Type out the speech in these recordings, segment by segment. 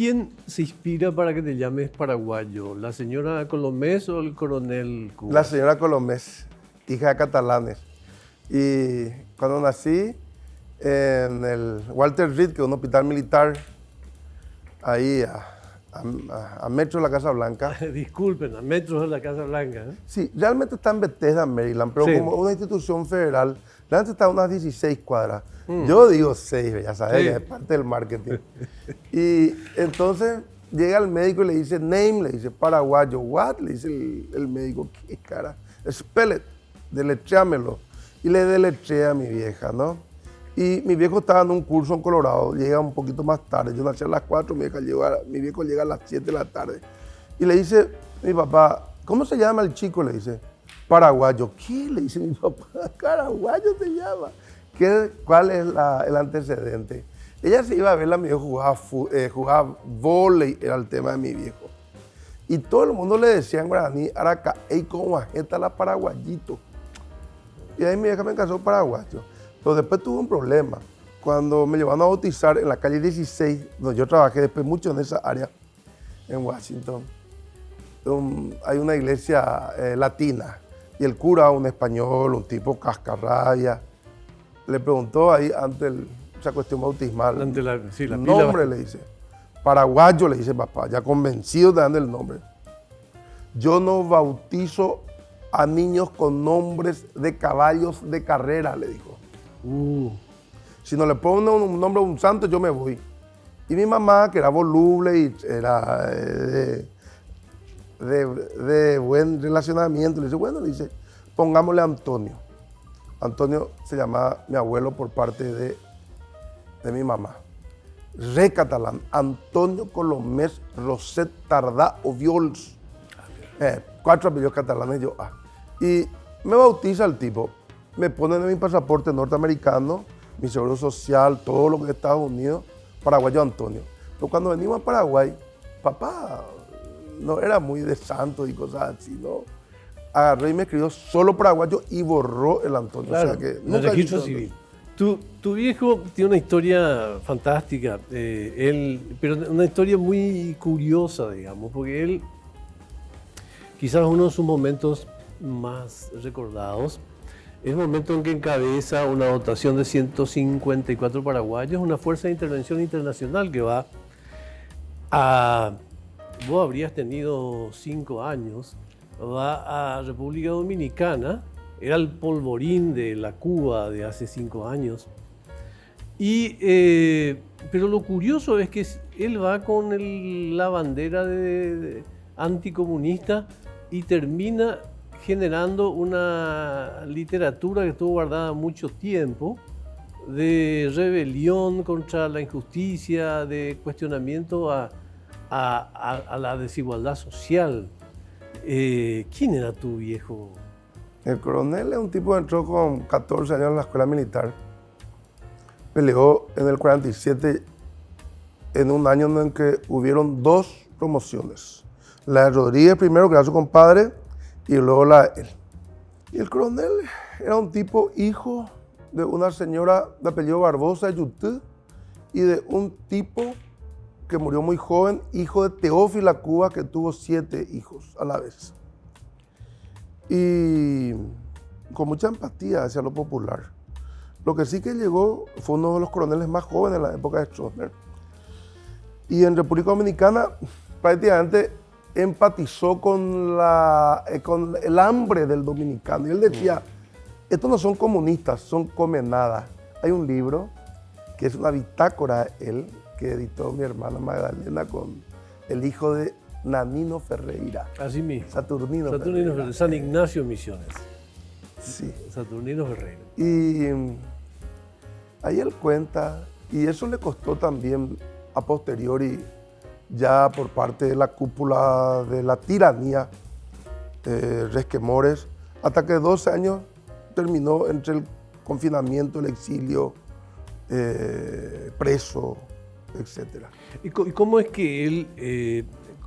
¿Quién se inspira para que te llames paraguayo? ¿La señora Colomés o el coronel Cubas? La señora Colomés, hija de catalanes. Y cuando nací en el Walter Reed, que es un hospital militar, ahí a metros de la Casa Blanca. Disculpen, a metros de la Casa Blanca. Sí, realmente está en Bethesda, Maryland, pero Sí. como una institución federal, realmente está a unas 16 cuadras. Yo digo 6, ya sabes, Sí. que es parte del marketing. Y entonces llega el médico y le dice, name, le dice, paraguayo. What? Le dice el médico, qué cara. Spell it, deletréamelo. Y le deletrea a mi vieja, ¿no? Y mi viejo estaba en un curso en Colorado, llega un poquito más tarde. Yo nací a las 4, mi viejo llega a las 7 de la tarde. Y le dice mi papá, ¿cómo se llama el chico? Le dice, paraguayo. ¿Qué? Le dice mi papá, paraguayo se llama. ¿Cuál es el antecedente? Ella se iba a ver a mi viejo jugaba vóley, era el tema de mi viejo. Y todo el mundo le decía en guaraní, araca, ey, como ajeta la paraguayito. Y ahí mi vieja me casó paraguayo. Pero después tuve un problema. Cuando me llevaron a bautizar en la calle 16, donde yo trabajé después mucho en esa área, en Washington, hay una iglesia latina. Y el cura, un español, un tipo cascarrabia, le preguntó ahí ante esa cuestión bautismal. Ante la nombre le dice. Paraguayo le dice papá, ya convencido de darle el nombre. Yo no bautizo a niños con nombres de caballos de carrera, le dijo. Si no le pongo un nombre a un santo, yo me voy. Y mi mamá, que era voluble y era de buen relacionamiento, le dice, bueno, le dice, pongámosle Antonio. Antonio se llamaba mi abuelo por parte de mi mamá. Re catalán, Antonio Colomés Roset Tardá Oviols. 4 apellidos catalanes, yo. Y me bautiza el tipo. Me ponen en mi pasaporte norteamericano, mi seguro social, todo lo que es Estados Unidos, paraguayo Antonio. Pero cuando venimos a Paraguay, papá no era muy de santo y cosas así, ¿no? Agarró y me escribió solo paraguayo y borró el Antonio. Claro, o sea que en el registro civil. Tu viejo tiene una historia fantástica, pero una historia muy curiosa, digamos, porque él, quizás uno de sus momentos más recordados, es el momento en que encabeza una dotación de 154 paraguayos, una fuerza de intervención internacional que va a... Vos habrías tenido 5 años, va a República Dominicana, era el polvorín de la Cuba de hace 5 años. Pero lo curioso es que él va con la bandera de anticomunista y termina generando una literatura que estuvo guardada mucho tiempo de rebelión contra la injusticia, de cuestionamiento a la desigualdad social. ¿Quién era tu viejo? El coronel es un tipo que entró con 14 años en la escuela militar. Peleó en el 47 en un año en que hubieron 2 promociones. La de Rodríguez primero, que era su compadre, y luego la de él. Y el coronel era un tipo hijo de una señora de apellido Barbosa, Yutú, y de un tipo que murió muy joven, hijo de Teófila Cuba, que tuvo 7 hijos a la vez. Y con mucha empatía hacia lo popular. Lo que sí que llegó fue uno de los coroneles más jóvenes en la época de Stroessner. Y en República Dominicana prácticamente empatizó con el hambre del dominicano. Y él decía, estos no son comunistas, son comenadas. Hay un libro que es una bitácora él, que editó mi hermana Magdalena con el hijo de Nanino Ferreira. Así mismo. Saturnino Ferreira. San Ignacio Misiones. Sí. Saturnino Ferreira. Y ahí él cuenta, y eso le costó también a posteriori, ya por parte de la cúpula de la tiranía, resquemores, hasta que 12 años terminó entre el confinamiento, el exilio, preso, etc. ¿Y cómo es que él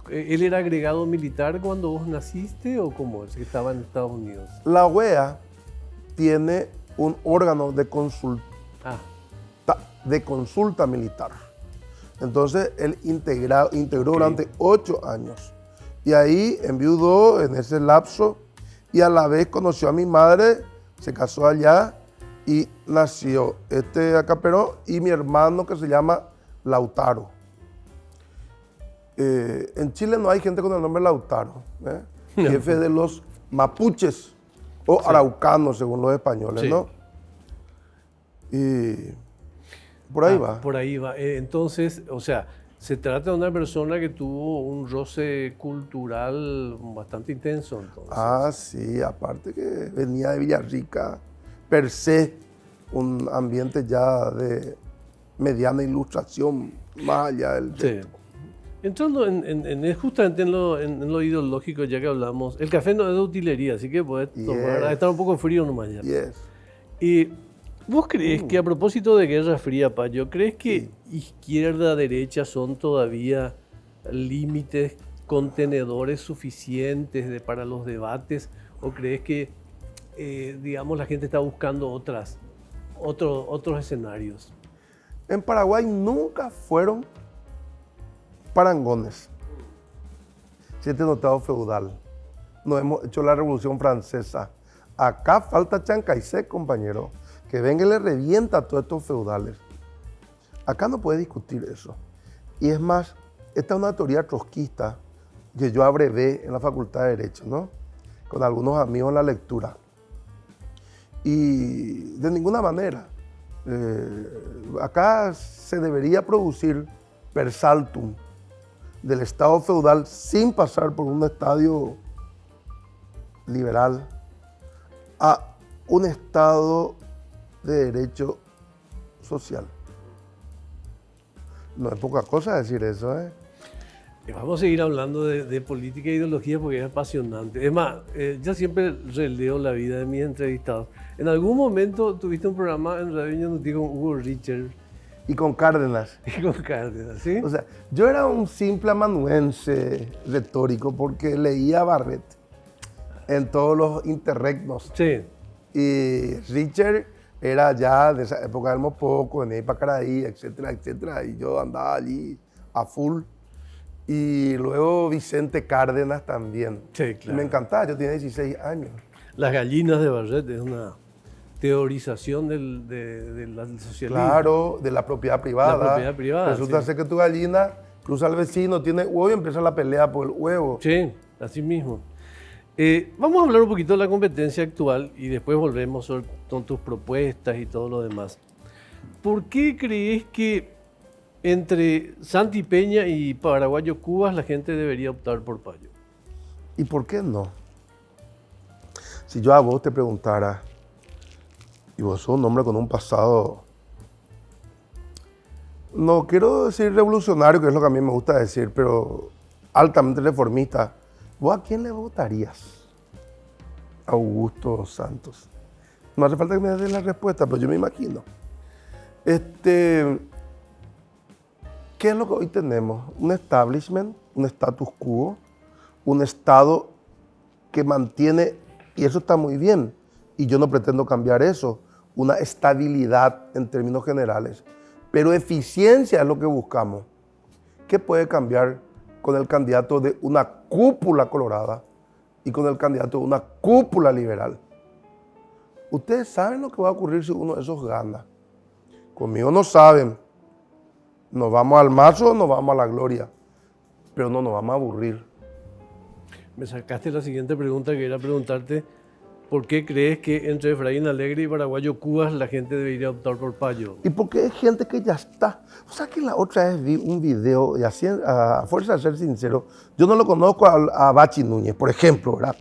era agregado militar cuando vos naciste o cómo es que estaba en Estados Unidos? La OEA tiene un órgano de consulta militar. Entonces él integró durante 8 años. Y ahí enviudó en ese lapso y a la vez conoció a mi madre, se casó allá y nació Acaperó y mi hermano que se llama Lautaro. En Chile no hay gente con el nombre Lautaro, jefe de los mapuches o araucanos según los españoles, Sí. ¿no? Y por ahí va. Por ahí va. Entonces, o sea, se trata de una persona que tuvo un roce cultural bastante intenso, entonces. Ah, sí, aparte que venía de Villarrica, per se, un ambiente ya de mediana ilustración, más allá del... Sí. Entrando justamente en lo ideológico, ya que hablamos, el café no es de utilería, así que puedes tomar, Yes. está un poco frío nomás ya. Yes. Y ¿vos crees que a propósito de Guerra Fría, Payo, crees que izquierda, derecha son todavía límites, contenedores suficientes para los debates? ¿O crees que, digamos, la gente está buscando otros escenarios? En Paraguay nunca fueron parangones. Siete notado feudal. No hemos hecho la Revolución Francesa. Acá falta Chancaycé, compañero, que venga y le revienta a todos estos feudales. Acá no puede discutir eso. Y es más, esta es una teoría trotskista que yo abrevé en la Facultad de Derecho, ¿no? Con algunos amigos en la lectura. Y de ninguna manera. Acá se debería producir per saltum del Estado feudal sin pasar por un estadio liberal a un Estado de derecho social. No es poca cosa decir eso, ¿eh? Vamos a seguir hablando de política e ideología porque es apasionante. Es más, yo siempre releo la vida de mis entrevistados. En algún momento tuviste un programa en Radio Ñandutí con Hugo Richard Y con Cárdenas. y con Cárdenas, ¿sí? O sea, yo era un simple amanuense retórico porque leía Barret en todos los interregnos. Sí. Y Richard era ya de esa época del Mopoco, venía de Pacaraí, etcétera, etcétera. Y yo andaba allí a full. Y luego Vicente Cárdenas también. Sí, claro. Y me encantaba, yo tenía 16 años. Las gallinas de Barret es una teorización del socialismo. Claro, de la propiedad privada. La propiedad privada, Resulta sí. ser que tu gallina cruza al vecino, tiene huevo y empieza la pelea por el huevo. Sí, así mismo. Vamos a hablar un poquito de la competencia actual y después volvemos con tus propuestas y todo lo demás. ¿Por qué crees que entre Santi Peña y Paraguayo Cubas la gente debería optar por Payo? ¿Y por qué no? Si yo a vos te preguntara, y vos sos un hombre con un pasado, no quiero decir revolucionario, que es lo que a mí me gusta decir, pero altamente reformista, ¿vos a quién le votarías? Augusto Santos. No hace falta que me des la respuesta, pero yo me imagino. ¿Qué es lo que hoy tenemos? Un establishment, un status quo, un Estado que mantiene, y eso está muy bien, y yo no pretendo cambiar eso, una estabilidad en términos generales, pero eficiencia es lo que buscamos. ¿Qué puede cambiar con el candidato de una cúpula colorada y con el candidato de una cúpula liberal? Ustedes saben lo que va a ocurrir si uno de esos gana. Conmigo no saben. Nos vamos al mazo o nos vamos a la gloria, pero no nos vamos a aburrir. Me sacaste la siguiente pregunta, que era preguntarte ¿por qué crees que entre Efraín Alegre y Paraguayo Cubas la gente debería optar por Payo? Y porque hay gente que ya está. O sea que la otra vez vi un video, y así, a fuerza de ser sincero, yo no lo conozco a Bachi Núñez, por ejemplo, ¿verdad?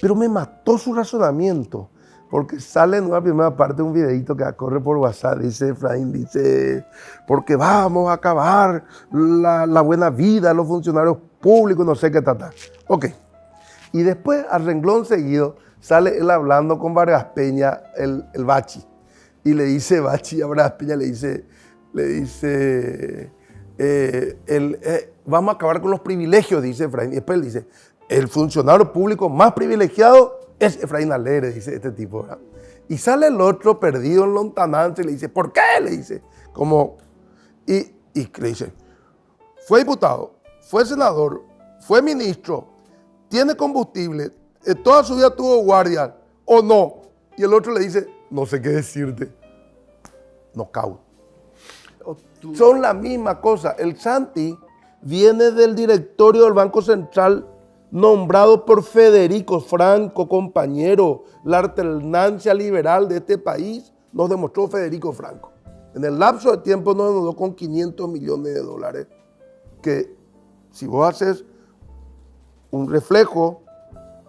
Pero me mató su razonamiento, porque sale en una primera parte un videito que corre por WhatsApp, dice Efraín, dice, porque vamos a acabar la buena vida de los funcionarios públicos, no sé qué tal. Ok. Y después, a renglón seguido, sale él hablando con Vargas Peña, el Bachi. Y le dice Bachi a Vargas Peña, le dice vamos a acabar con los privilegios, dice Efraín. Y después él dice, el funcionario público más privilegiado es Efraín Alegre, dice este tipo, ¿verdad? Y sale el otro perdido en lontananza y le dice, ¿por qué? Le dice, como, y Y le dice, fue diputado, fue senador, fue ministro, tiene combustible, toda su vida tuvo guardia, o no. Y el otro le dice, no sé qué decirte. Knockout. Son la misma cosa. El Santi viene del directorio del Banco Central nombrado por Federico Franco, compañero. La alternancia liberal de este país nos demostró Federico Franco. En el lapso de tiempo nos ayudó con 500 millones de dólares, que si vos haces un reflejo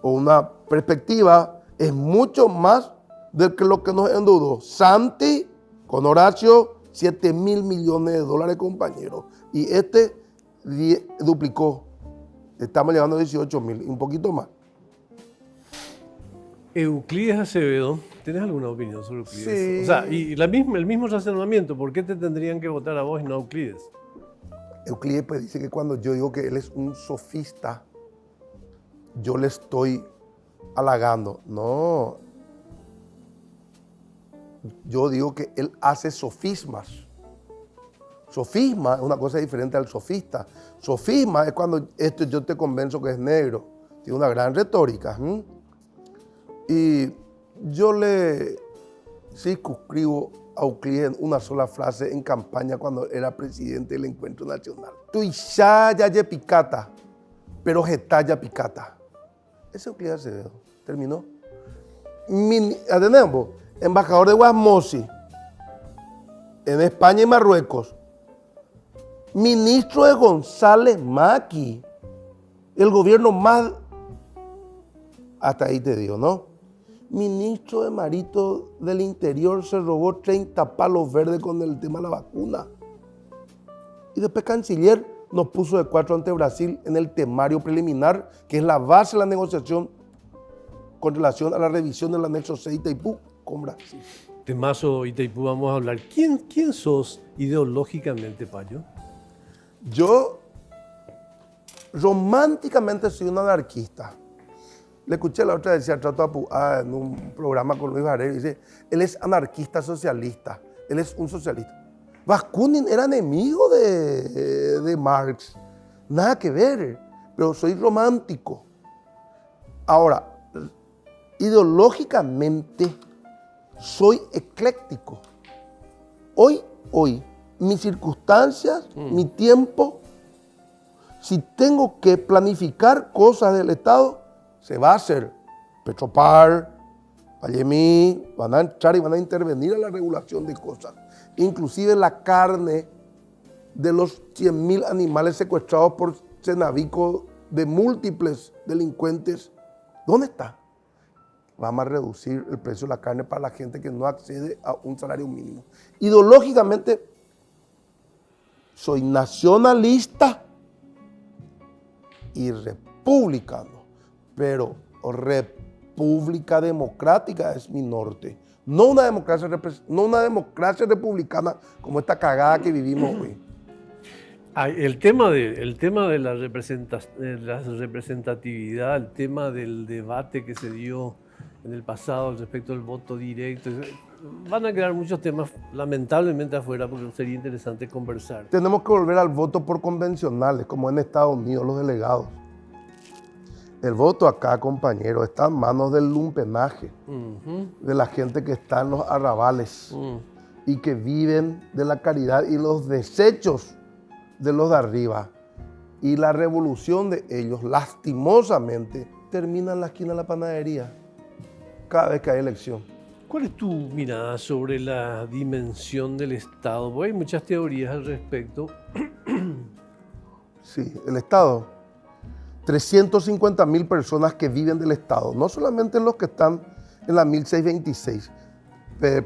o una perspectiva, es mucho más de que lo que nos endeudó Santi con Horacio, 7.000 millones de dólares, compañero. Y este duplicó. Estamos llegando a 18.000, un poquito más. Euclides Acevedo, ¿tienes alguna opinión sobre Euclides? Sí. O sea, y el mismo razonamiento, ¿por qué te tendrían que votar a vos y no a Euclides? Euclides pues dice que cuando yo digo que él es un sofista, yo le estoy halagando. No. Yo digo que él hace sofismas. Sofisma es una cosa diferente al sofista. Sofisma es cuando yo te convenzo que es negro. Tiene una gran retórica. Y yo le circunscribo a Euclides en una sola frase en campaña cuando era presidente del Encuentro Nacional. Tuishaya ye picata, pero getaya picata. Ese es Euclides Acevedo. Terminó. Atenemos, embajador de Guasmosi en España y Marruecos. Ministro de González Maki. El gobierno más... Hasta ahí te digo, ¿no? Ministro de Marito del Interior se robó 30 palos verdes con el tema de la vacuna. Y después canciller nos puso de 4 ante Brasil en el temario preliminar, que es la base de la negociación con relación a la revisión del anexo 6 de Itaipú con Brasil. Temazo Itaipú, vamos a hablar. ¿Quién sos ideológicamente, Payo? Yo románticamente soy un anarquista. Le escuché la otra vez decía Trato Apuá en un programa con Luis Varela, dice, él es anarquista socialista, él es un socialista. Bakunin era enemigo de Marx, nada que ver, pero soy romántico. Ahora, ideológicamente soy ecléctico. Hoy, mis circunstancias, mi tiempo, si tengo que planificar cosas del Estado, se va a hacer. Petropar, Payemí, van a entrar y van a intervenir en la regulación de cosas. Inclusive la carne de los 100.000 animales secuestrados por Cenavico de múltiples delincuentes, ¿dónde está? Vamos a reducir el precio de la carne para la gente que no accede a un salario mínimo. Ideológicamente, soy nacionalista y republicano, pero república democrática es mi norte. No una democracia republicana como esta cagada que vivimos hoy. El tema de la representatividad, el tema del debate que se dio en el pasado respecto al voto directo, van a quedar muchos temas lamentablemente afuera porque sería interesante conversar. Tenemos que volver al voto por convencionales, como en Estados Unidos los delegados. El voto acá, compañero, está en manos del lumpenaje, de la gente que está en los arrabales y que viven de la caridad y los desechos de los de arriba. Y la revolución de ellos, lastimosamente, termina en la esquina de la panadería cada vez que hay elección. ¿Cuál es tu mirada sobre la dimensión del Estado? Porque hay muchas teorías al respecto. Sí, el Estado. 350.000 personas que viven del Estado, no solamente los que están en la 1626,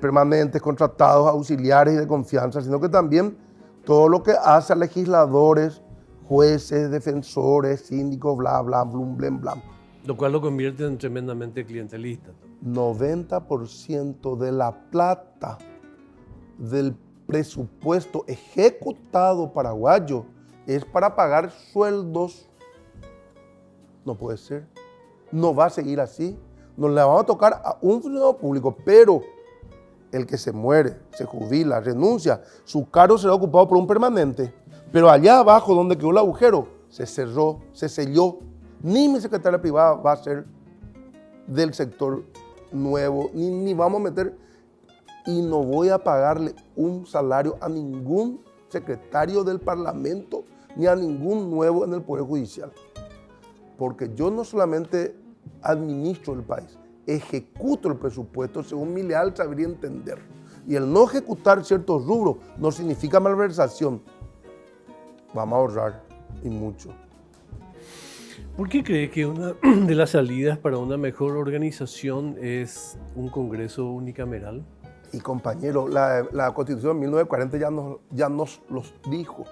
permanentes, contratados, auxiliares y de confianza, sino que también todo lo que hace a legisladores, jueces, defensores, síndicos, bla, bla, blum, blem, blam. Lo cual lo convierte en tremendamente clientelista. 90% de la plata del presupuesto ejecutado paraguayo es para pagar sueldos. No puede ser. No va a seguir así. Nos le vamos a tocar a un funcionario público, pero el que se muere, se jubila, renuncia, su cargo será ocupado por un permanente. Pero allá abajo, donde quedó el agujero, se cerró, se selló. Ni mi secretaria privada va a ser del sector nuevo, ni vamos a meter, y no voy a pagarle un salario a ningún secretario del Parlamento, ni a ningún nuevo en el Poder Judicial. Porque yo no solamente administro el país, ejecuto el presupuesto según mi leal saber y entender. Y el no ejecutar ciertos rubros no significa malversación. Vamos a ahorrar, y mucho. ¿Por qué cree que una de las salidas para una mejor organización es un Congreso unicameral? Y compañero, la Constitución de 1940 ya nos los dijo.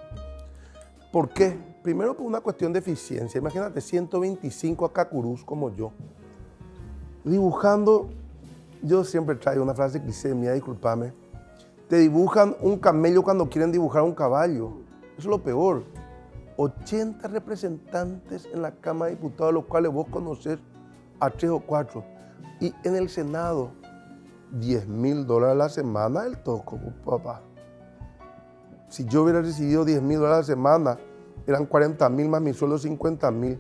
¿Por qué? Primero por una cuestión de eficiencia. Imagínate 125 acacurús como yo. Dibujando, yo siempre traigo una frase cliché mía, discúlpame. Te dibujan un camello cuando quieren dibujar un caballo. Eso es lo peor. 80 representantes en la Cámara de Diputados, los cuales vos conocés a 3 o 4. Y en el Senado, $10,000 a la semana, el toco, papá. Si yo hubiera recibido $10,000 a la semana, eran 40,000 más mi sueldo, 50,000.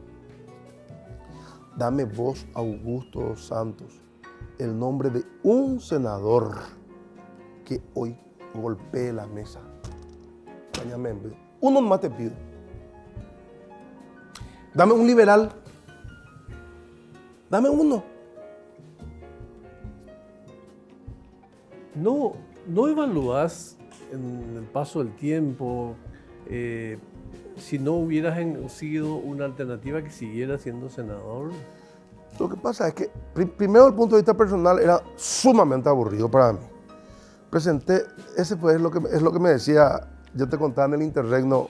Dame vos, Augusto dos Santos, el nombre de un senador que hoy golpee la mesa. Uno más te pido. Dame un liberal. Dame uno. ¿No evalúas en el paso del tiempo si no hubieras sido una alternativa que siguiera siendo senador? Lo que pasa es que, primero, desde el punto de vista personal, era sumamente aburrido para mí. Presenté, ese pues es lo que me decía, yo te contaba en el interregno,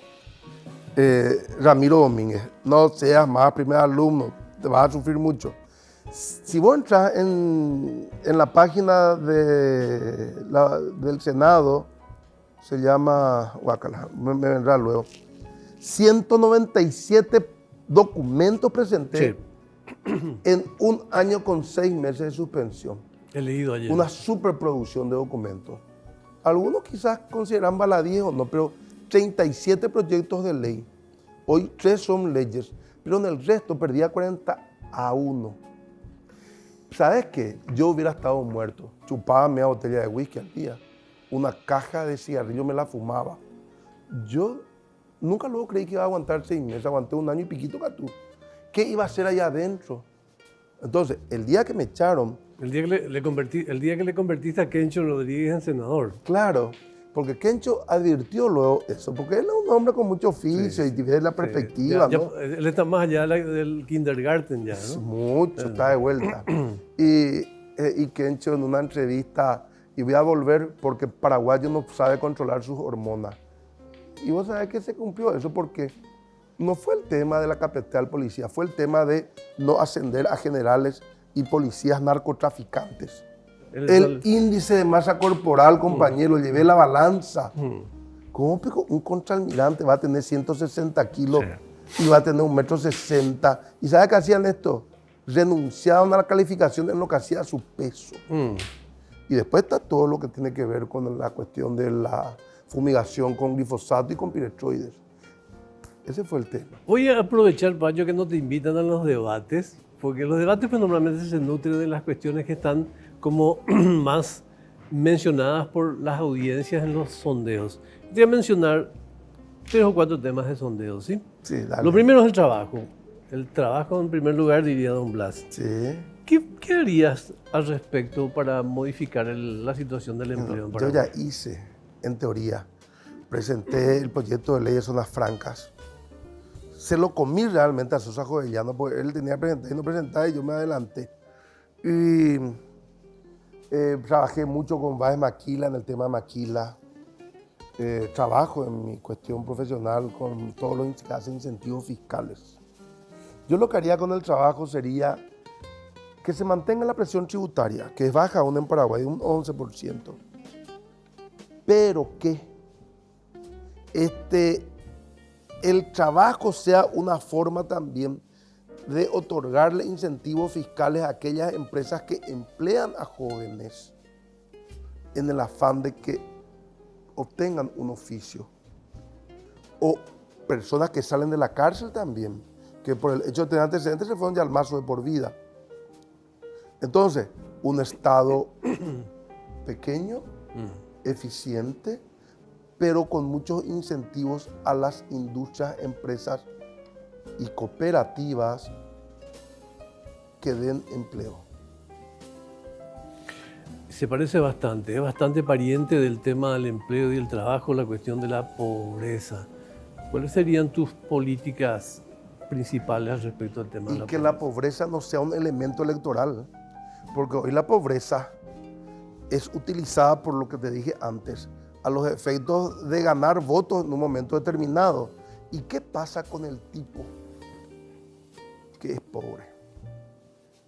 Ramiro Domínguez: no seas más primer alumno, te vas a sufrir mucho. Si vos entras en la página del Senado, se llama, guácala, me vendrá luego, 197 documentos presenté, sí, en un año con 6 meses de suspensión. He leído ayer. Una superproducción de documentos. Algunos quizás consideran baladíes o no, pero 37 proyectos de ley. Hoy 3 son leyes, pero en el resto perdía 40-1. ¿Sabes qué? Yo hubiera estado muerto. Chupaba media botella de whisky al día. Una caja de cigarrillos me la fumaba. Yo nunca luego creí que iba a aguantar 6 meses. Aguanté 1 año y piquito, catú. ¿Qué iba a hacer allá adentro? Entonces, el día que me echaron... El día que le convertiste a Kencho Rodríguez en senador. Claro, porque Kencho advirtió luego eso, porque él es un hombre con mucho oficio, sí, y tiene la perspectiva, sí. ¿no? Él está más allá del kindergarten ya, ¿no? Mucho, está de vuelta. Y Kencho en una entrevista, y voy a volver porque paraguayo no sabe controlar sus hormonas. Y vos sabés que se cumplió eso porque no fue el tema de la capital policía, fue el tema de no ascender a generales y policías narcotraficantes. El índice de masa corporal, compañero, llevé la balanza. ¿Cómo un contraalmirante va a tener 160 kilos, sí, y va a tener 1,60 m? ¿Y sabe qué hacían esto? Renunciaban a la calificación en lo que hacía su peso. Y después está todo lo que tiene que ver con la cuestión de la fumigación con glifosato y con piretroides. Ese fue el tema. Voy a aprovechar, Pancho, que no te invitan a los debates, porque los debates pues, normalmente se nutren de las cuestiones que están como más mencionadas por las audiencias en los sondeos. Voy a mencionar 3 o 4 temas de sondeos, ¿sí? Sí, dale. Lo primero es el trabajo. El trabajo en primer lugar, diría don Blas. Sí. ¿Qué harías al respecto para modificar la situación del empleo en Paraguay? Yo ya hice, en teoría, presenté el proyecto de ley de zonas francas. Se lo comí realmente a Sosa Jovellano, porque él tenía presentar y no presentar, y yo me adelanté. Y trabajé mucho con Báez Maquila en el tema de Maquila. Trabajo en mi cuestión profesional con todos los que hacen incentivos fiscales. Yo lo que haría con el trabajo sería que se mantenga la presión tributaria, que es baja aún en Paraguay, de un 11%. Pero que el trabajo sea una forma también de otorgarle incentivos fiscales a aquellas empresas que emplean a jóvenes. en el afán de que obtengan un oficio. O personas que salen de la cárcel también, que por el hecho de tener antecedentes se fueron ya al mazo de por vida. Entonces, un Estado pequeño, eficiente, pero con muchos incentivos a las industrias, empresas y cooperativas que den empleo. Se parece bastante, es bastante pariente del tema del empleo y el trabajo, la cuestión de la pobreza. ¿Cuáles serían tus políticas principales respecto al tema de la Y que pobreza? la pobreza no sea un elemento electoral, porque hoy la pobreza es utilizada por lo que te dije antes, a los efectos de ganar votos en un momento determinado. ¿Y qué pasa con el tipo que es pobre?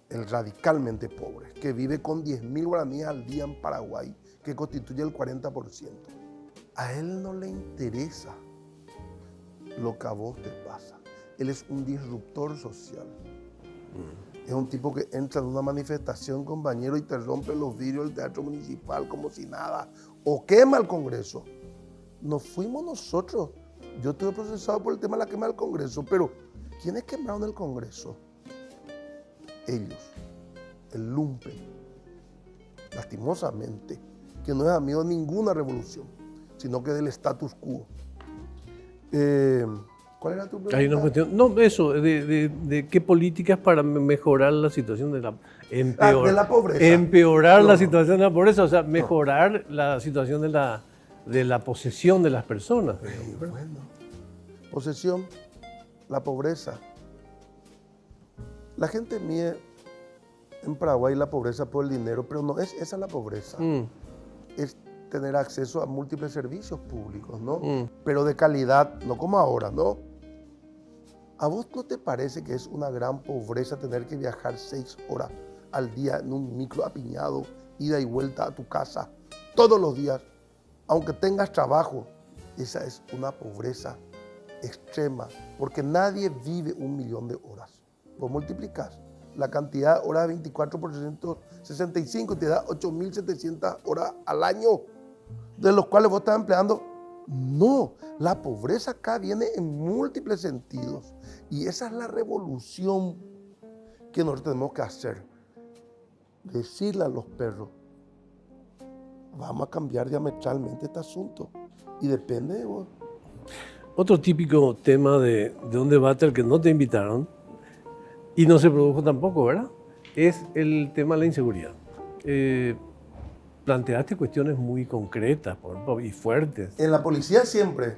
El radicalmente pobre, que vive con 10.000 guaraníes al día en Paraguay, que constituye el 40%. A él no le interesa lo que a vos te pasa. Él es un disruptor social. Es un tipo que entra en una manifestación, compañero, y te rompe los vidrios del teatro municipal como si nada, o quema el Congreso. No fuimos nosotros. Yo estuve procesado por el tema de la quema del Congreso, pero ¿quiénes quemaron el Congreso? Ellos, el lumpen, lastimosamente, que no es amigo de ninguna revolución, sino que del status quo. ¿Cuál era tu pregunta? Hay una cuestión, no, eso, de qué políticas para mejorar la situación de la, de la pobreza. Empeorar No, la no. situación de la pobreza, o sea, mejorar la situación de la posesión de las personas. digamos, ¿verdad? Bueno, posesión, la pobreza. La gente mide en Paraguay la pobreza por el dinero, pero no es esa la pobreza. Es tener acceso a múltiples servicios públicos, ¿no? Pero de calidad, no como ahora, ¿no? ¿A vos no te parece que es una gran pobreza tener que viajar 6 horas al día en un micro apiñado, ida y vuelta a tu casa, todos los días, aunque tengas trabajo? Esa es una pobreza extrema, porque nadie vive 1.000.000 de horas. Vos multiplicás la cantidad de horas 24 por 365 y te da 8.700 horas al año, de los cuales vos estás empleando. No, la pobreza acá viene en múltiples sentidos. Y esa es la revolución que nosotros tenemos que hacer. Decirle a los perros, vamos a cambiar diametralmente este asunto. Y depende de vos. Otro típico tema de un debate al que no te invitaron, y no se produjo tampoco, ¿verdad? Es el tema de la inseguridad. Planteaste cuestiones muy concretas y fuertes. En la policía siempre.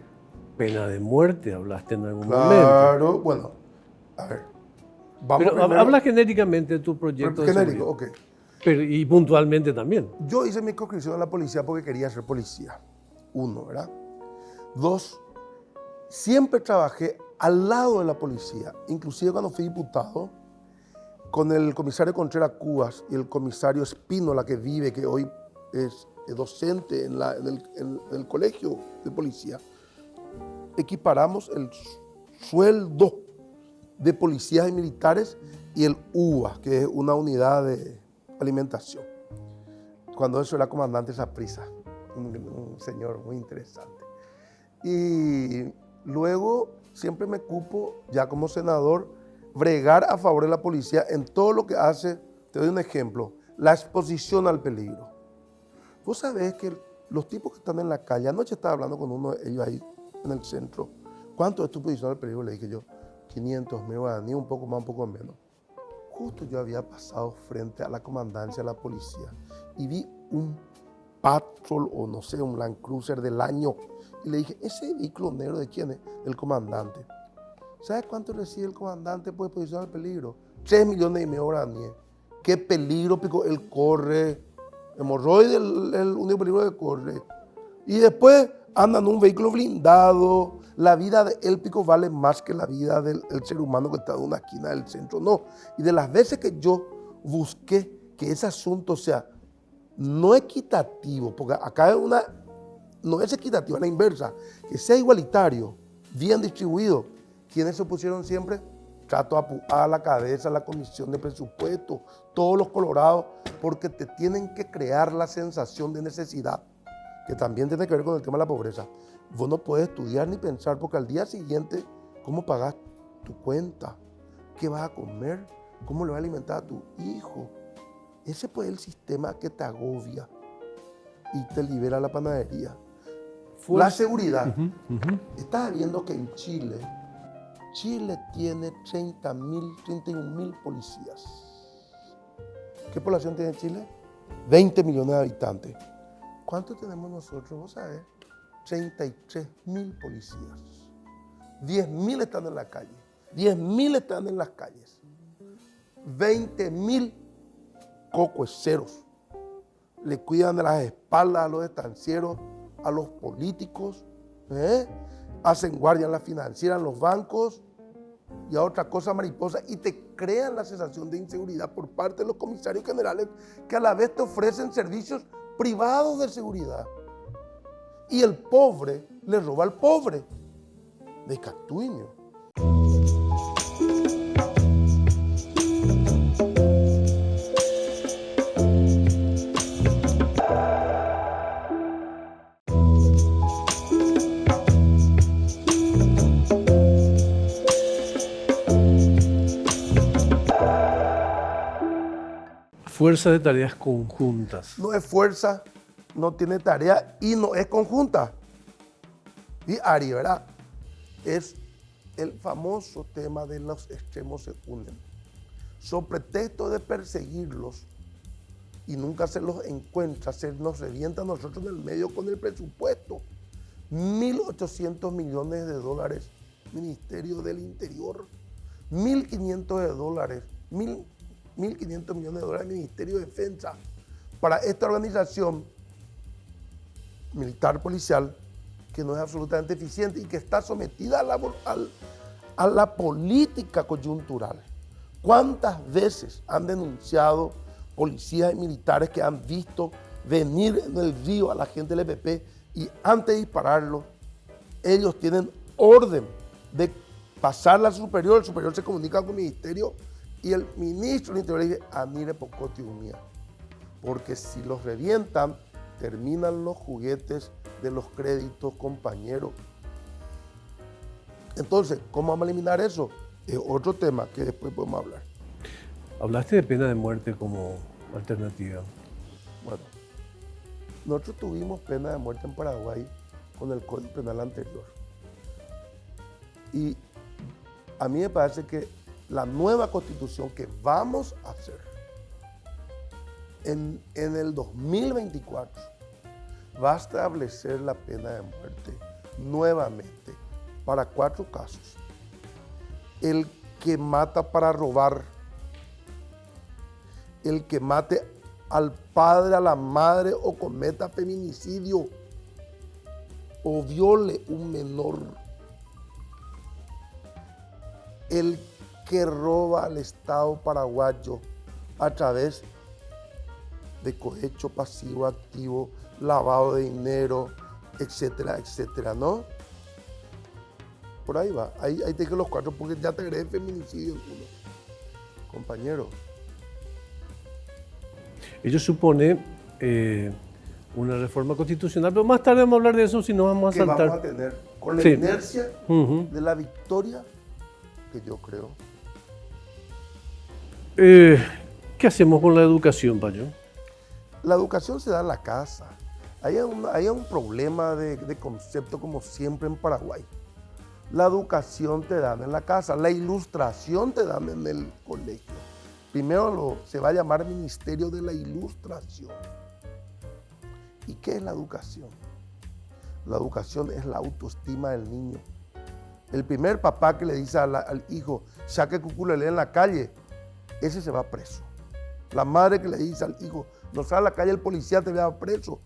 Pena de muerte, hablaste en algún momento. Claro, bueno, a ver. Vamos Pero primero- habla genéricamente de tu proyecto de genérico, seguridad. ok. Pero, y puntualmente también. Yo hice mi conscripción en la policía porque quería ser policía. 1, ¿verdad? 2, siempre trabajé al lado de la policía. Inclusive cuando fui diputado, con el comisario Contreras Cubas y el comisario Espínola, que vive, que hoy es docente en el colegio de policía, equiparamos el sueldo de policías y militares y el UBA, que es una unidad de alimentación. Cuando eso era comandante Saprissa, un señor muy interesante. Y luego siempre me cupo, ya como senador, bregar a favor de la policía en todo lo que hace. Te doy un ejemplo, la exposición al peligro. Vos sabés que los tipos que están en la calle, anoche estaba hablando con uno de ellos ahí en el centro. ¿Cuánto es tu exposición al peligro? Le dije yo, 500.000 guaraníes, un poco más, un poco menos. Justo yo había pasado frente a la comandancia de la policía y vi un Patrol o no sé, un Land Cruiser del año. Y le dije, ¿ese vehículo negro de quién es? Del comandante. ¿Sabes cuánto recibe el comandante por exposición al peligro? 3,5 millones de guaraníes. ¿Qué peligro, pico? Él corre. Hemorroide, el único peligro que corre. Y después anda en un vehículo blindado. La vida de él, pico, vale más que la vida del ser humano que está en una esquina del centro. No. Y de las veces que yo busqué que ese asunto sea no equitativo, porque acá no es equitativo, es la inversa, que sea igualitario, bien distribuido. ¿Quiénes se opusieron siempre? Trato a la cabeza, la comisión de presupuesto, todos los colorados, porque te tienen que crear la sensación de necesidad, que también tiene que ver con el tema de la pobreza. Vos no puedes estudiar ni pensar, porque al día siguiente, ¿cómo pagas tu cuenta? ¿Qué vas a comer? ¿Cómo le vas a alimentar a tu hijo? Ese pues es el sistema que te agobia y te libera la panadería. La seguridad. Estás viendo que en Chile tiene 31.000 policías. ¿Qué población tiene Chile? 20 millones de habitantes. ¿Cuánto tenemos nosotros? Vos sabés, 33.000 policías. 10.000 están en la calle. 10.000 están en las calles. 20.000 cocoeceros le cuidan de las espaldas a los estancieros, a los políticos, hacen guardia en la financiera, en los bancos y a otra cosa mariposa, y te crean la sensación de inseguridad por parte de los comisarios generales, que a la vez te ofrecen servicios privados de seguridad. Y el pobre le roba al pobre. De Catuño. Fuerza de tareas conjuntas. No es fuerza, no tiene tarea y no es conjunta. Y Ari, ¿verdad? Es el famoso tema de los extremos se unen. Sobre pretexto de perseguirlos y nunca se los encuentra, se nos revienta a nosotros en el medio con el presupuesto. 1.800 millones de dólares, Ministerio del Interior. 1.500 de dólares, 1.500 millones de dólares, Ministerio de Defensa. Para esta organización militar policial que no es absolutamente eficiente y que está sometida a la política coyuntural. ¿Cuántas veces han denunciado policías y militares que han visto venir en el río a la gente del EPP y antes de dispararlo, ellos tienen orden de pasarla al superior, el superior se comunica con el ministerio y el ministro del Interior le dice, Anire Pocoti Umía, porque si los revientan, terminan los juguetes de los créditos, compañeros. Entonces, ¿cómo vamos a eliminar eso? Es otro tema que después podemos hablar. Hablaste de pena de muerte como alternativa. Bueno, nosotros tuvimos pena de muerte en Paraguay con el Código Penal anterior. Y a mí me parece que la nueva constitución que vamos a hacer en el 2024 va a establecer la pena de muerte nuevamente para 4 casos. El que mata para robar, el que mate al padre, a la madre o cometa feminicidio o viole un menor, el que roba al Estado paraguayo a través de cohecho pasivo, activo, lavado de dinero, etcétera, etcétera, ¿no? Por ahí va, ahí te dije los 4 porque ya te agregué feminicidio en uno. Compañero. Ello supone una reforma constitucional, pero más tarde vamos a hablar de eso si no vamos a que saltar. Vamos a tener con la inercia de la victoria que yo creo. ¿Qué hacemos con la educación, Payo? La educación se da en la casa. Hay un problema de concepto como siempre en Paraguay. La educación te dan en la casa, la ilustración te dan en el colegio. Primero se va a llamar Ministerio de la Ilustración. ¿Y qué es la educación? La educación es la autoestima del niño. El primer papá que le dice al hijo, saque cuculele en la calle, ese se va preso. La madre que le dice al hijo, no sale a la calle el policía, te va preso.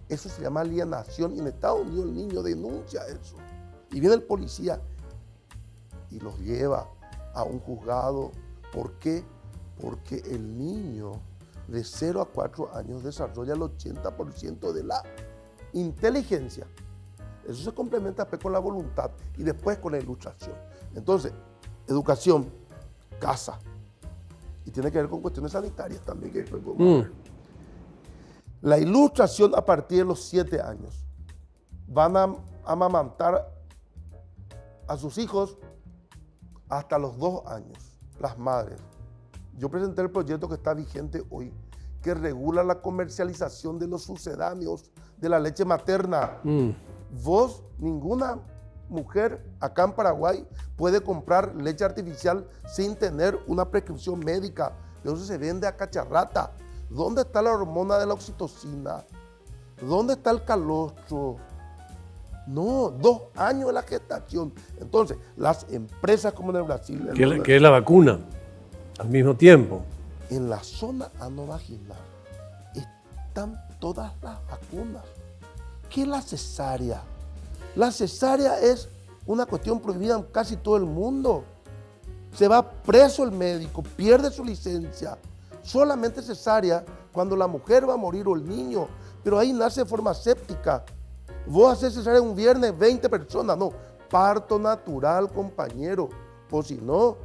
Eso se llama alienación y en Estados Unidos el niño denuncia eso. Y viene el policía y los lleva a un juzgado. ¿Por qué? Porque el niño de 0 a 4 años desarrolla el 80% de la inteligencia. Eso se complementa con la voluntad y después con la ilustración. Entonces, educación, casa. Y tiene que ver con cuestiones sanitarias también. La ilustración a partir de los 7 años. Van a amamantar a sus hijos hasta los 2 años, las madres. Yo presenté el proyecto que está vigente hoy, que regula la comercialización de los sucedáneos de la leche materna. Vos, ninguna mujer acá en Paraguay puede comprar leche artificial sin tener una prescripción médica. Eso se vende a cacharrata. ¿Dónde está la hormona de la oxitocina? ¿Dónde está el calostro? No, 2 años de la gestación. Entonces, las empresas como en el Brasil... Que es la vacuna, al mismo tiempo. En la zona anovaginal están todas las vacunas. ¿Qué es la cesárea? La cesárea es una cuestión prohibida en casi todo el mundo. Se va preso el médico, pierde su licencia. Solamente cesárea cuando la mujer va a morir o el niño, pero ahí nace de forma séptica. Vos haces cesárea un viernes, 20 personas, no. Parto natural, compañero. O si no,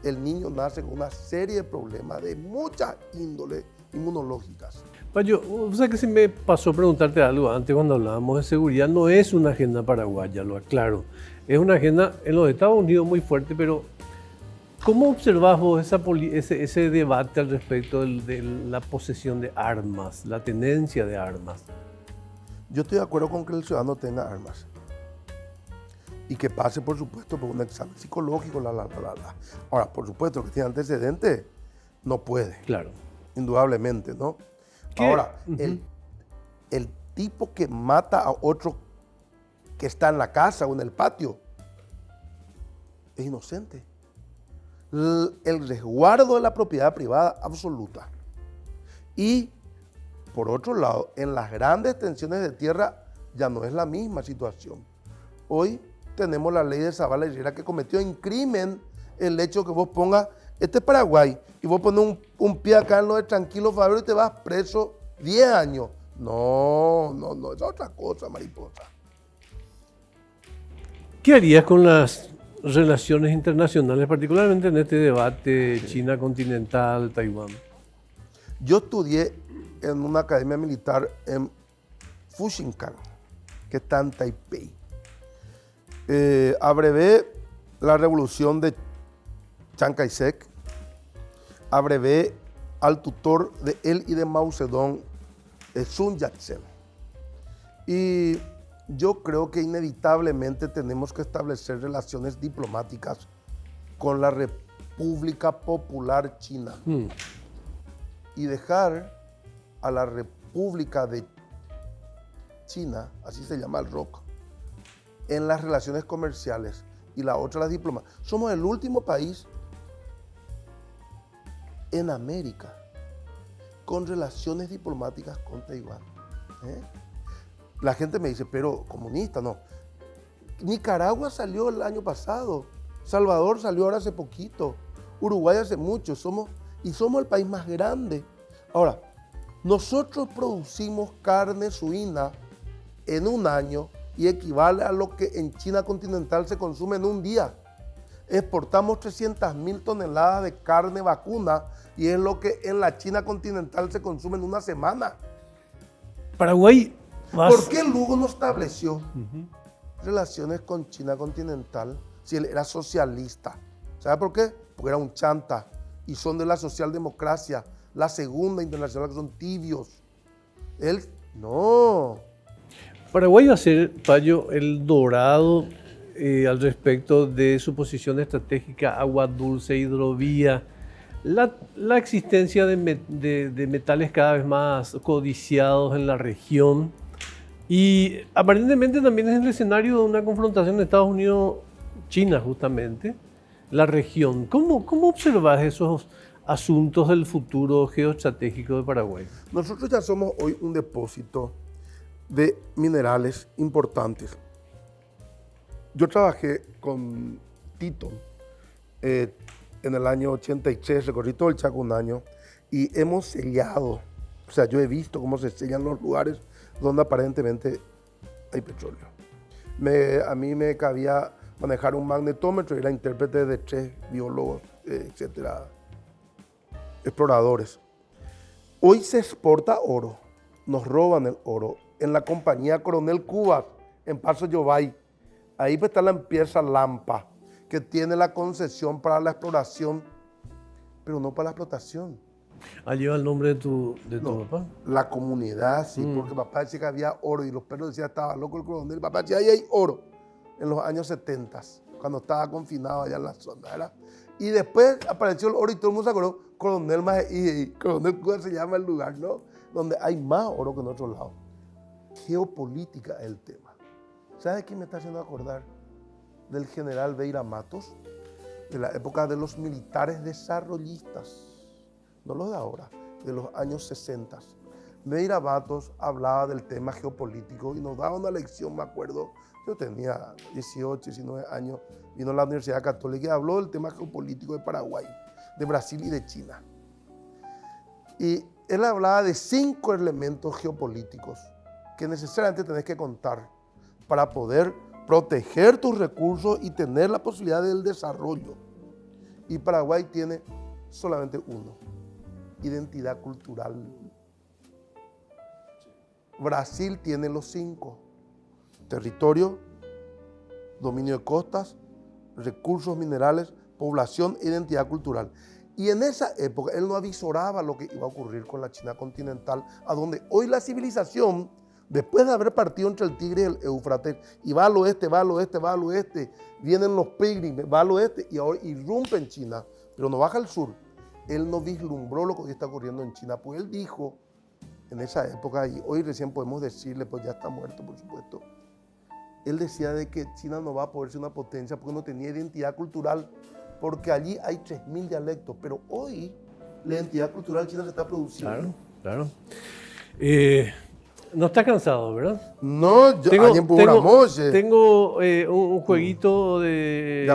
el niño nace con una serie de problemas de mucha índole inmunológicas. Payo, o sea que se me pasó preguntarte algo antes cuando hablábamos de seguridad. No es una agenda paraguaya, lo aclaro. Es una agenda en los Estados Unidos muy fuerte, pero ¿cómo observás vos ese debate al respecto de la posesión de armas, la tenencia de armas? Yo estoy de acuerdo con que el ciudadano tenga armas y que pase, por supuesto, por un examen psicológico, Ahora, por supuesto, que tiene antecedentes, no puede. Claro. Indudablemente, ¿no? ¿Qué? Ahora, el tipo que mata a otro que está en la casa o en el patio es inocente. El resguardo de la propiedad privada absoluta. Y, por otro lado, en las grandes extensiones de tierra ya no es la misma situación. Hoy tenemos la ley de Zavala Herrera que cometió en crimen el hecho que vos pongas, este es Paraguay, y vos pones un pie acá en lo de Tranquilo Fabio y te vas preso 10 años. No, es otra cosa, mariposa. ¿Qué harías con las relaciones internacionales, particularmente en este debate China continental, Taiwán? Yo estudié en una academia militar en Fuxingán, que está en Taipei. Abrevé la revolución de Chiang Kai-shek, abrevé al tutor de él y de Mao Zedong, Sun Yat-sen. Y yo creo que inevitablemente tenemos que establecer relaciones diplomáticas con la República Popular China y dejar a la República de China, así se llama el ROC, en las relaciones comerciales y la otra las diplomáticas. Somos el último país en América con relaciones diplomáticas con Taiwán. La gente me dice, pero comunista, no. Nicaragua salió el año pasado, Salvador salió ahora hace poquito, Uruguay hace mucho, somos el país más grande. Ahora, nosotros producimos carne suina en un año y equivale a lo que en China continental se consume en un día. Exportamos 300.000 toneladas de carne vacuna y es lo que en la China continental se consume en una semana. Paraguay... ¿Por qué Lugo no estableció relaciones con China continental si él era socialista? ¿Sabe por qué? Porque era un chanta y son de la socialdemocracia, la segunda internacional, que son tibios. Él, no. Paraguay va a ser, Payo, el dorado al respecto de su posición estratégica, agua dulce, hidrovía, la existencia de metales cada vez más codiciados en la región. Y aparentemente también es el escenario de una confrontación de Estados Unidos-China, justamente, la región. ¿Cómo observas esos asuntos del futuro geoestratégico de Paraguay? Nosotros ya somos hoy un depósito de minerales importantes. Yo trabajé con Tito en el año 83, recorrí todo el Chaco un año y hemos sellado, o sea, yo he visto cómo se sellan los lugares donde aparentemente hay petróleo. A mí me cabía manejar un magnetómetro, era intérprete de 3 biólogos, etcétera, exploradores. Hoy se exporta oro, nos roban el oro. En la compañía Coronel Cubas, en Paso Yobay, ahí pues está la empresa Lampa, que tiene la concesión para la exploración, pero no para la explotación. ¿Lleva el nombre de tu papá? La comunidad, sí, porque papá decía que había oro y los perros decían que estaba loco el coronel. Papá decía, ahí hay oro, en los años 70, cuando estaba confinado allá en la zona, ¿verdad? Y después apareció el oro y todo el mundo se acordó, Coronel Coronel Cubas se llama el lugar, ¿no? Donde hay más oro que en otro lado. Geopolítica es el tema. ¿Sabes qué me está haciendo acordar? Del general Beira Matos, de la época de los militares desarrollistas, no los de ahora, de los años 60. Beira Matos hablaba del tema geopolítico y nos daba una lección, me acuerdo, yo tenía 18, 19 años, vino a la Universidad Católica y habló del tema geopolítico de Paraguay, de Brasil y de China. Y él hablaba de 5 elementos geopolíticos que necesariamente tenés que contar para poder proteger tus recursos y tener la posibilidad del desarrollo. Y Paraguay tiene solamente uno: identidad cultural. Brasil tiene los 5: territorio, dominio de costas, recursos minerales, población e identidad cultural. Y en esa época él no avisoraba lo que iba a ocurrir con la China continental, a donde hoy la civilización, después de haber partido entre el Tigre y el Éufrates, y va al oeste, va al oeste, va al oeste, vienen los pilgrimes, va al oeste y ahora irrumpe en China, pero no baja al sur. Él no vislumbró lo que hoy está ocurriendo en China, pues él dijo en esa época, y hoy recién podemos decirle, pues ya está muerto por supuesto, él decía de que China no va a poder ser una potencia porque no tenía identidad cultural, porque allí hay 3.000 dialectos, pero hoy la identidad cultural china se está produciendo. Claro. No estás cansado, ¿verdad? No, yo tengo un jueguito de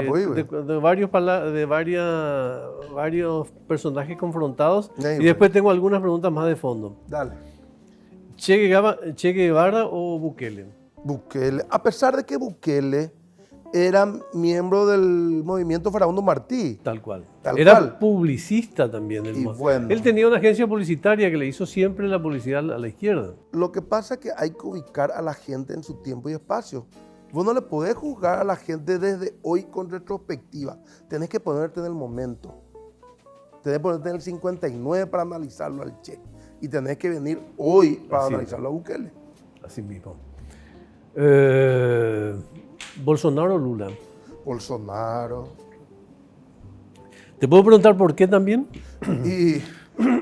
varios personajes confrontados y después tengo algunas preguntas más de fondo. Dale. ¿Che Guevara o Bukele? Bukele. A pesar de que Bukele era miembro del movimiento Farabundo Martí. Tal cual. Era publicista también. Bueno, él tenía una agencia publicitaria que le hizo siempre la publicidad a la izquierda. Lo que pasa es que hay que ubicar a la gente en su tiempo y espacio. Vos no le podés juzgar a la gente desde hoy con retrospectiva. Tenés que ponerte en el momento. Tenés que ponerte en el 59 para analizarlo al Che. Y tenés que venir hoy para analizarlo a Bukele. Así mismo. ¿Bolsonaro o Lula? Bolsonaro. ¿Te puedo preguntar por qué también? Y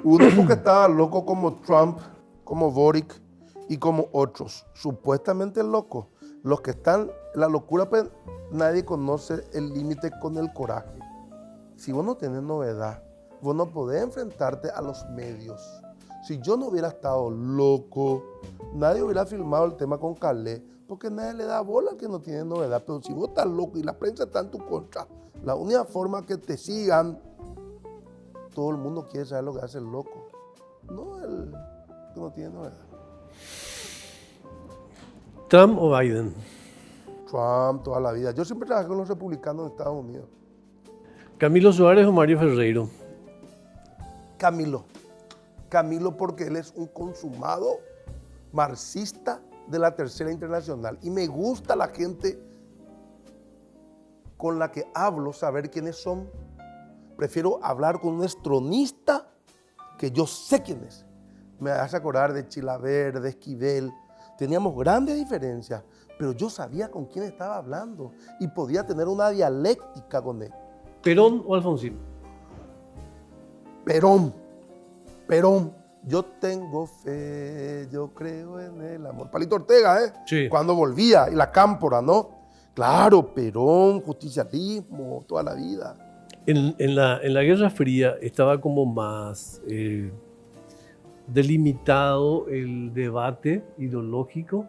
uno porque estaba loco como Trump, como Boric y como otros. Supuestamente locos. Los que están, la locura, pues nadie conoce el límite con el coraje. Si vos no tenés novedad, vos no podés enfrentarte a los medios. Si yo no hubiera estado loco, nadie hubiera filmado el tema con Calé, porque nadie le da bola al que no tiene novedad. Pero si vos estás loco y la prensa está en tu contra, la única forma que te sigan, todo el mundo quiere saber lo que hace el loco, no el que no tiene novedad. ¿Trump o Biden? Trump toda la vida. Yo siempre trabajé con los republicanos en Estados Unidos. ¿Camilo Suárez o Mario Ferreiro? Camilo porque él es un consumado marxista de la Tercera Internacional. Y me gusta la gente con la que hablo, saber quiénes son. Prefiero hablar con un estronista que yo sé quién es. Me hace acordar de Chilaver, de Esquivel. Teníamos grandes diferencias, pero yo sabía con quién estaba hablando y podía tener una dialéctica con él. ¿Perón o Alfonsín? Perón. Yo tengo fe, yo creo en el amor. Palito Ortega, Sí. Cuando volvía, y la Cámpora, ¿no? Claro, Perón, justicialismo, toda la vida. En la Guerra Fría estaba como más delimitado el debate ideológico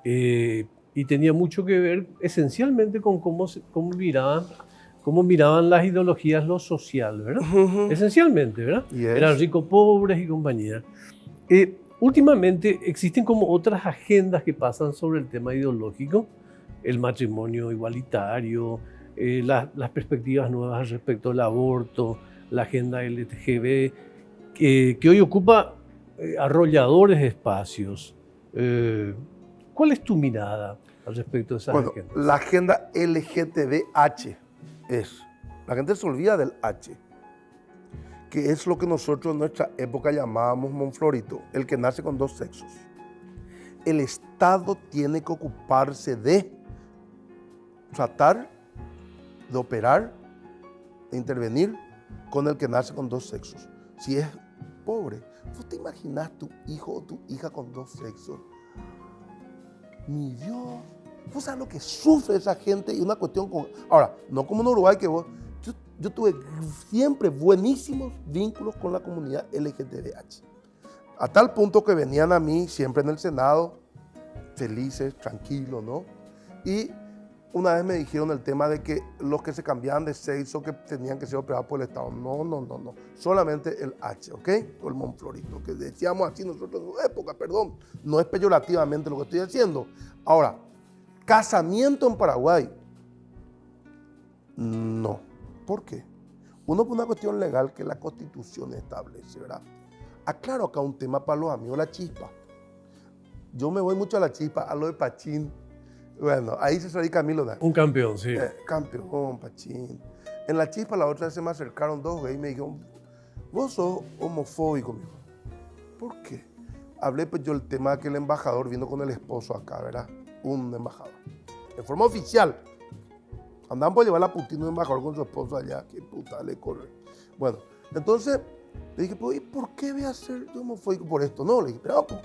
y tenía mucho que ver esencialmente con cómo miraban las ideologías lo social, ¿verdad? Esencialmente, ¿verdad? Yes. Eran ricos, pobres y compañía. Últimamente existen como otras agendas que pasan sobre el tema ideológico el matrimonio igualitario, las perspectivas nuevas respecto al aborto, la agenda LGTB, que hoy ocupa arrolladores espacios. ¿Cuál es tu mirada al respecto de esas agendas? La agenda LGTBH es, la gente se olvida del H, que es lo que nosotros en nuestra época llamábamos Monflorito, el que nace con dos sexos. El Estado tiene que ocuparse de tratar, de operar, de intervenir con el que nace con dos sexos. Si es pobre, ¿vos te imaginas tu hijo o tu hija con dos sexos? Mi Dios, ¿vos sabés lo que sufre esa gente? Y una cuestión con... Ahora, no como en Uruguay que vos... Yo tuve siempre buenísimos vínculos con la comunidad LGTBH. A tal punto que venían a mí siempre en el Senado, felices, tranquilos, ¿no? Y una vez me dijeron el tema de que los que se cambiaban de sexo que tenían que ser operados por el Estado. No. Solamente el H, ¿ok? O el Monflorito, que decíamos así nosotros en su época, perdón. No es peyorativamente lo que estoy diciendo. Ahora, casamiento en Paraguay. No. ¿Por qué? Uno, por una cuestión legal que la Constitución establece, ¿verdad? Aclaro acá un tema para los amigos, la chispa. Yo me voy mucho a la chispa, a lo de Pachín. Bueno, ahí se radica Camilo. Un campeón, sí. Campeón, Pachín. En la chispa la otra vez se me acercaron dos gays y me dijeron, vos sos homofóbico, mijo. ¿Por qué? Hablé pues yo el tema de que el embajador vino con el esposo acá, ¿verdad? Un embajador. De forma oficial. Andaban por llevar a Putin un embajador con su esposo allá. Qué puta le corre. Bueno, entonces le dije, pues, ¿y por qué voy a ser yo homofóbico por esto? No, le dije, pero pues.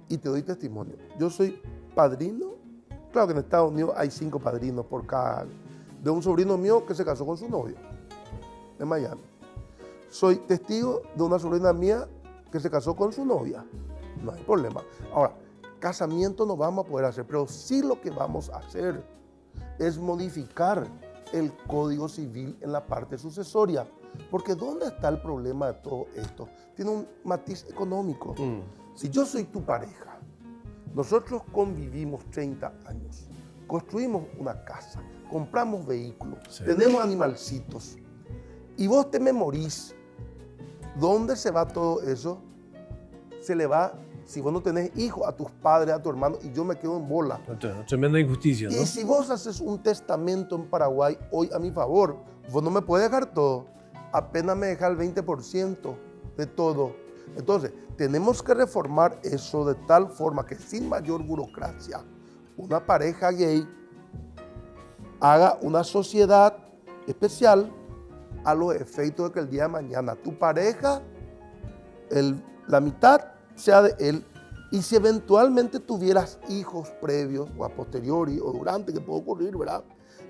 Y te doy testimonio. Yo soy padrino. Claro que en Estados Unidos hay 5 padrinos por cada... De un sobrino mío que se casó con su novia en Miami. Soy testigo de una sobrina mía que se casó con su novia. No hay problema. Ahora, casamiento no vamos a poder hacer, pero sí lo que vamos a hacer es modificar el Código Civil en la parte sucesoria. Porque ¿dónde está el problema de todo esto? Tiene un matiz económico. Si yo soy tu pareja, nosotros convivimos 30 años, construimos una casa, compramos vehículos, tenemos animalcitos, y vos te me morís, ¿dónde se va todo eso? Se le va, si vos no tenés hijos, a tus padres, a tu hermano, y yo me quedo en bola. Tremenda injusticia, ¿no? Y si vos haces un testamento en Paraguay hoy a mi favor, vos no me puedes dejar todo, apenas me dejas el 20% de todo. Entonces, tenemos que reformar eso de tal forma que sin mayor burocracia, una pareja gay haga una sociedad especial a los efectos de que el día de mañana tu pareja, la mitad sea de él, y si eventualmente tuvieras hijos previos o a posteriori o durante, que puede ocurrir, ¿verdad?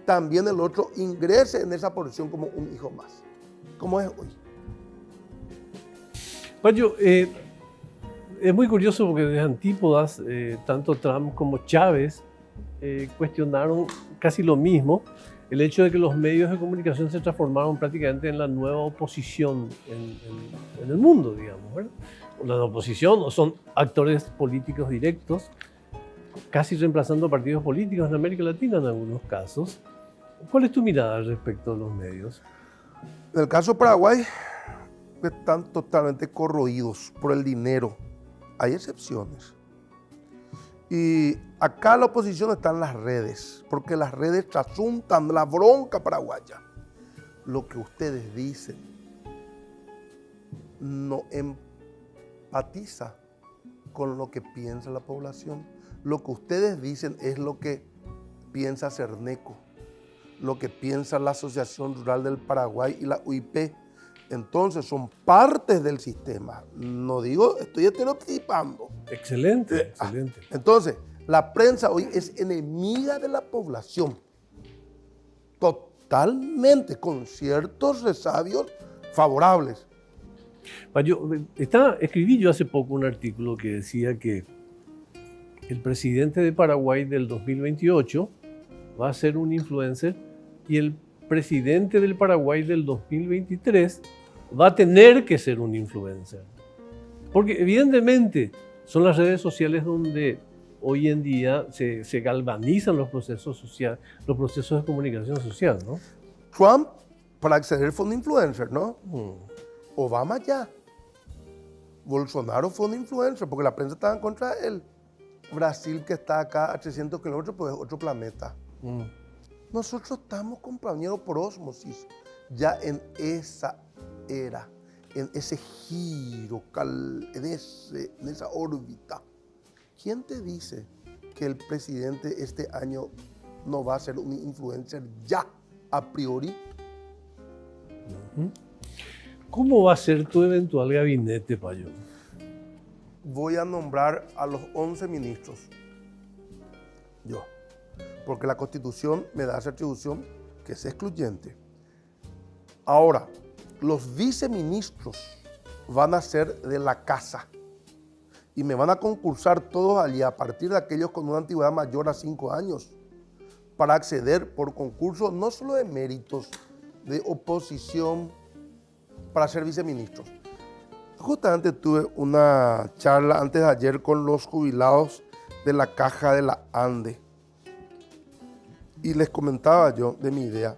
También el otro ingrese en esa porción como un hijo más, como es hoy. Pacho, es muy curioso porque desde antípodas, tanto Trump como Chávez cuestionaron casi lo mismo, el hecho de que los medios de comunicación se transformaron prácticamente en la nueva oposición en el mundo, digamos, ¿verdad? La oposición o son actores políticos directos, casi reemplazando partidos políticos en América Latina en algunos casos. ¿Cuál es tu mirada respecto a los medios? En el caso de Paraguay, están totalmente corroídos por el dinero. Hay excepciones. Y acá la oposición está en las redes, porque las redes trasuntan la bronca paraguaya. Lo que ustedes dicen no empatiza con lo que piensa la población. Lo que ustedes dicen es lo que piensa Cerneco, lo que piensa la Asociación Rural del Paraguay y la UIP. Entonces son partes del sistema. No digo, estoy estereotipando. Excelente, excelente. Entonces, la prensa hoy es enemiga de la población. Totalmente, con ciertos resabios favorables. Escribí yo hace poco un artículo que decía que el presidente de Paraguay del 2028 va a ser un influencer y el presidente del Paraguay del 2023 va a tener que ser un influencer. Porque evidentemente son las redes sociales donde hoy en día se galvanizan los procesos sociales, los procesos de comunicación social, ¿no? Trump, para acceder, fue un influencer, ¿no? Obama ya. Bolsonaro fue un influencer porque la prensa estaba en contra de él. Brasil, que está acá a 300 kilómetros, pues es otro planeta. Nosotros estamos, compañeros, por ósmosis, ya en esa era, en ese giro, en esa órbita. ¿Quién te dice que el presidente este año no va a ser un influencer ya, a priori? ¿Cómo va a ser tu eventual gabinete, Payón? Voy a nombrar a los 11 ministros. Yo. Porque la Constitución me da esa atribución que es excluyente. Ahora, los viceministros van a ser de la casa y me van a concursar todos allí a partir de aquellos con una antigüedad mayor a 5 años para acceder por concurso no solo de méritos, de oposición, para ser viceministros. Justamente tuve una charla antes de ayer con los jubilados de la Caja de la Ande y les comentaba yo de mi idea.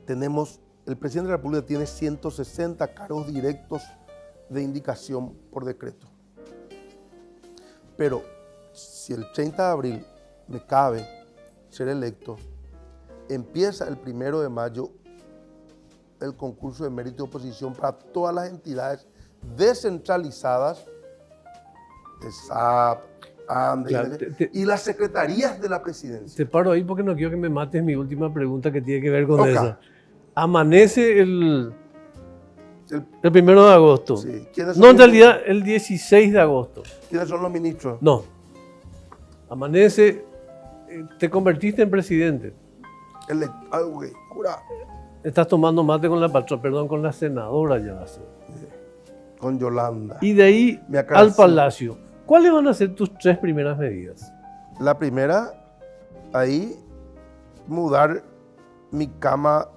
El presidente de la República tiene 160 cargos directos de indicación por decreto. Pero si el 30 de abril me cabe ser electo, empieza el 1 de mayo el concurso de mérito de oposición para todas las entidades descentralizadas, de SAP, ANDE, Claro, y las secretarías de la presidencia. Te paro ahí porque no quiero que me mates mi última pregunta que tiene que ver con eso. Amanece el 1 de agosto. Sí. ¿Quiénes No, son en realidad el 16 de agosto. ¿Quiénes son los ministros? No. Amanece, te convertiste en presidente. Okay. Jura. Estás tomando mate con con la senadora ya va a ser. Con Yolanda. Y de ahí al Palacio. ¿Cuáles van a ser tus 3 primeras medidas? La primera, ahí, mudar mi cama,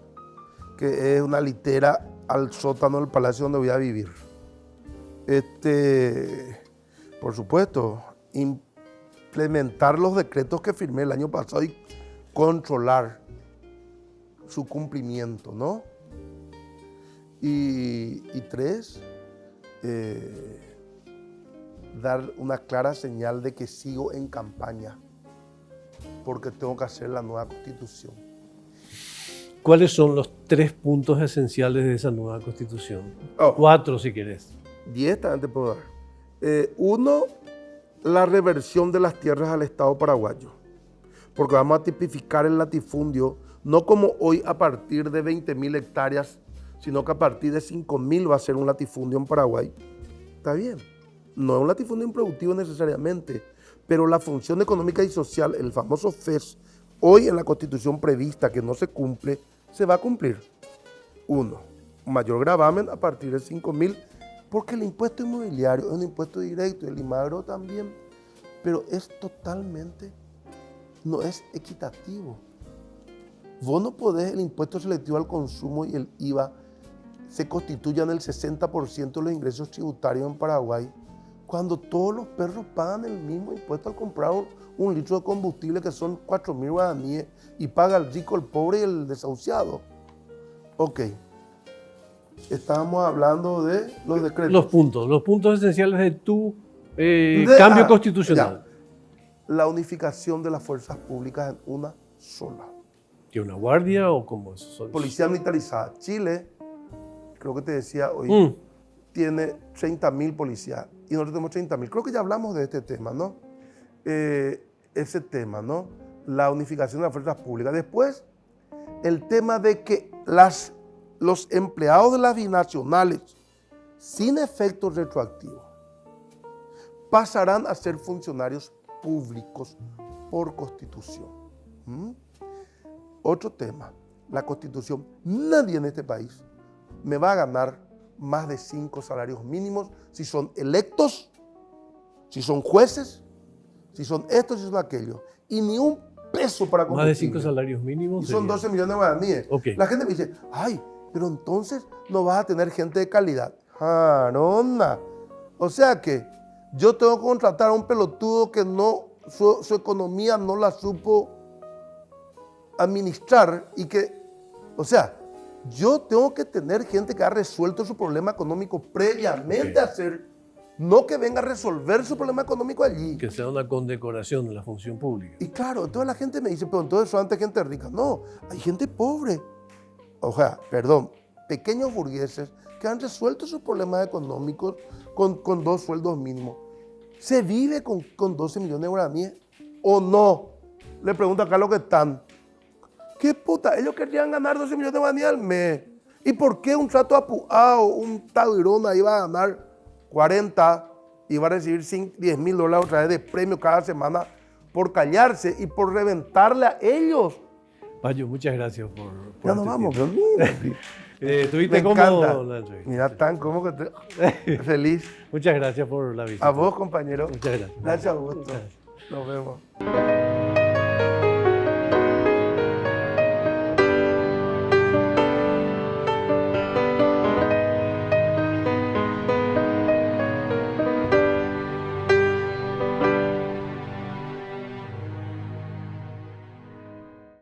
que es una litera, al sótano del palacio donde voy a vivir. Por supuesto, implementar los decretos que firmé el año pasado y controlar su cumplimiento, ¿no? Y 3, dar una clara señal de que sigo en campaña, porque tengo que hacer la nueva Constitución. ¿Cuáles son los 3 puntos esenciales de esa nueva Constitución? 4 si querés. 10 también te puedo dar. 1, la reversión de las tierras al Estado paraguayo, porque vamos a tipificar el latifundio no como hoy a partir de 20.000 hectáreas, sino que a partir de 5.000 va a ser un latifundio en Paraguay. Está bien, no es un latifundio improductivo necesariamente, pero la función económica y social, el famoso FES, hoy en la Constitución prevista que no se cumple, se va a cumplir. 1, mayor gravamen a partir de 5.000, porque el impuesto inmobiliario es un impuesto directo, el IMAGRO también, pero es totalmente, no es equitativo. Vos no podés, el impuesto selectivo al consumo y el IVA se constituyan el 60% de los ingresos tributarios en Paraguay, cuando todos los perros pagan el mismo impuesto al comprar un litro de combustible que son 4.000 guaraníes y paga el rico, el pobre y el desahuciado. Ok. Estábamos hablando de los decretos. Los puntos esenciales de tu cambio constitucional. Ya. La unificación de las fuerzas públicas en una sola. ¿Que una guardia o cómo es? Policía militarizada. Chile, creo que te decía hoy, tiene 30.000 policías y nosotros tenemos 30.000. Creo que ya hablamos de este tema, ¿no? Ese tema, ¿no? La unificación de las fuerzas públicas. Después, el tema de que los empleados de las binacionales, sin efectos retroactivos, pasarán a ser funcionarios públicos por Constitución. Otro tema, la Constitución. Nadie en este país me va a ganar más de 5 salarios mínimos si son electos, si son jueces, si son estos, si son aquellos. Y ni un peso para combustible. Más de 5 salarios mínimos. Y son 12 millones de guaraníes. Okay. La gente me dice, ay, pero entonces no vas a tener gente de calidad. ¡Jarona! O sea que yo tengo que contratar a un pelotudo que no, su economía no la supo administrar y que, o sea, yo tengo que tener gente que ha resuelto su problema económico previamente a hacer, no que venga a resolver su problema económico allí. Que sea una condecoración de la función pública. Y claro, entonces la gente me dice, pero entonces solamente gente rica. No, hay gente pobre. O sea, perdón, pequeños burgueses que han resuelto sus problemas económicos con 2 sueldos mínimos. ¿Se vive con 12 millones de guaraníes o no? Le pregunto acá a los que están. ¿Qué puta? Ellos querían ganar 12 millones de guaraníes al mes. ¿Y por qué un trato apuado, un tadirona iba a ganar 40 y va a recibir $10,000 otra vez de premio cada semana por callarse y por reventarle a ellos? Payo, muchas gracias por Ya nos vamos, pero mira. ¿Tuviste Me cómodo encanta. la entrevista? Mira, tan cómodo que estoy feliz. Muchas gracias por la visita. A vos, compañero. Muchas gracias. Gracias, Augusto. Muchas gracias. Nos vemos.